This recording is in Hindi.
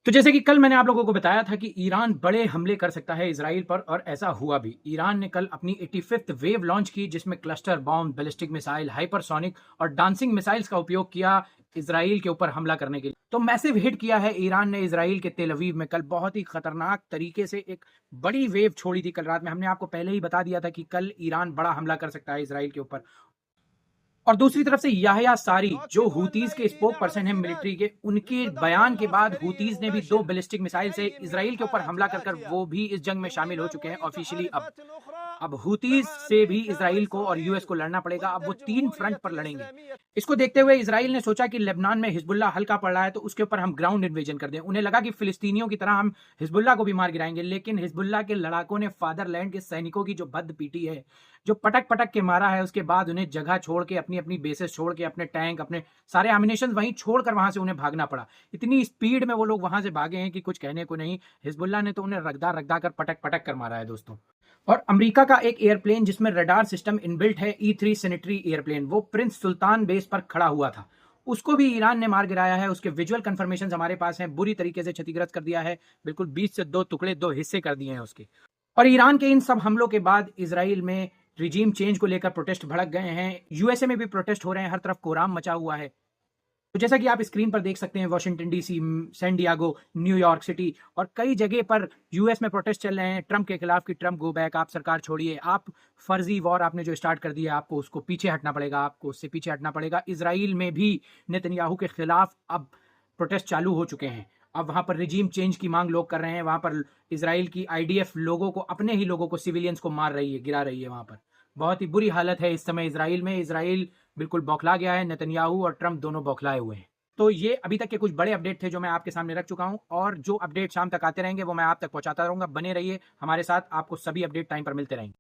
तो जैसे कि कल मैंने आप लोगों को बताया था कि ईरान बड़े हमले कर सकता है इजराइल पर और ऐसा हुआ भी। ईरान ने कल अपनी 85th वेव लॉन्च की जिसमें cluster bomb, ballistic missile, hypersonic और डांसिंग मिसाइल्स का उपयोग किया इजराइल के ऊपर हमला करने के लिए। तो मैसिव हिट किया है ईरान ने इजराइल के तेल अवीव में। कल बहुत ही खतरनाक तरीके से एक बड़ी वेव छोड़ी थी कल रात में। हमने आपको पहले ही बता दिया था कि कल ईरान बड़ा हमला कर सकता है इजराइल के ऊपर। और दूसरी तरफ से याहया सारी जो हूतीज के स्पोक पर्सन है मिलिट्री के, उनके बयान के बाद हूतीज ने भी 2 बैलिस्टिक मिसाइल से इजराइल के ऊपर हमला कर कर वो भी इस जंग में शामिल हो चुके हैं ऑफिशियली। अब हूतीज से भी इजराइल को और यूएस को लड़ना पड़ेगा। अब वो 3 फ्रंट पर लड़ेंगे। इसको देखते हुए इजराइल ने सोचा कि लेबनान में हिजबुल्लाह हल्का पड़ रहा है तो उसके ऊपर हम ग्राउंड इन्वेजन कर दें। उन्हें लगा कि फिलिस्तीनियों की तरह हम हिजबुल्लाह को भी मार गिराएंगे, लेकिन हिजबुल्लाह के लड़ाकों ने फादरलैंड के सैनिकों की जो बद पीटी है, जो पटक पटक के मारा है, उसके बाद उन्हें जगह छोड़ के, अपनी अपनी बेसेस छोड़ के, अपने टैंक, अपने सारे एमिनेशन वहीं छोड़कर वहां से उन्हें भागना पड़ा। इतनी स्पीड में वो लोग वहां से भागे हैं कि कुछ कहने को नहीं। हिजबुल्लाह ने तो उन्हें रगदा रगदा कर पटक पटक कर मारा है दोस्तों। और अमेरिका का एक एयरप्लेन जिसमें रडार सिस्टम इनबिल्ट है, E-3 सैनिटरी एयरप्लेन, वो प्रिंस सुल्तान बेस पर खड़ा हुआ था, उसको भी ईरान ने मार गिराया है। उसके विजुअल कंफर्मेशन हमारे पास हैं। बुरी तरीके से क्षतिग्रस्त कर दिया है, बिल्कुल 20 से 2 टुकड़े, 2 हिस्से कर दिए हैं उसके। और ईरान के इन सब हमलों के बाद इसराइल में रिजीम चेंज को लेकर प्रोटेस्ट भड़क गए हैं। यूएसए में भी प्रोटेस्ट हो रहे हैं, हर तरफ कोहराम मचा हुआ है। तो जैसा कि आप स्क्रीन पर देख सकते हैं, Washington DC, San Diego, New York City और कई जगह पर यूएस में प्रोटेस्ट चल रहे हैं ट्रंप के खिलाफ कि ट्रंप गो बैक, आप सरकार छोड़िए, आप फर्जी वॉर आपने जो स्टार्ट कर दिया आपको उसको पीछे हटना पड़ेगा, आपको उससे पीछे हटना पड़ेगा। इसराइल में भी नेतन्याहू के खिलाफ अब प्रोटेस्ट चालू हो चुके हैं। अब वहां पर रिजीम चेंज की मांग लोग कर रहे हैं। वहां पर इसराइल की आईडीएफ लोगों को, अपने ही लोगों को, सिविलियंस को मार रही है, गिरा रही है। वहां पर बहुत ही बुरी हालत है इस समय इसराइल में। इसराइल बिल्कुल बौखला गया है। नेतन्याहू और ट्रंप दोनों बौखलाए हुए हैं। तो ये अभी तक के कुछ बड़े अपडेट थे जो मैं आपके सामने रख चुका हूं, और जो अपडेट शाम तक आते रहेंगे वो मैं आप तक पहुंचाता रहूंगा। बने रहिए हमारे साथ, आपको सभी अपडेट टाइम पर मिलते रहेंगे।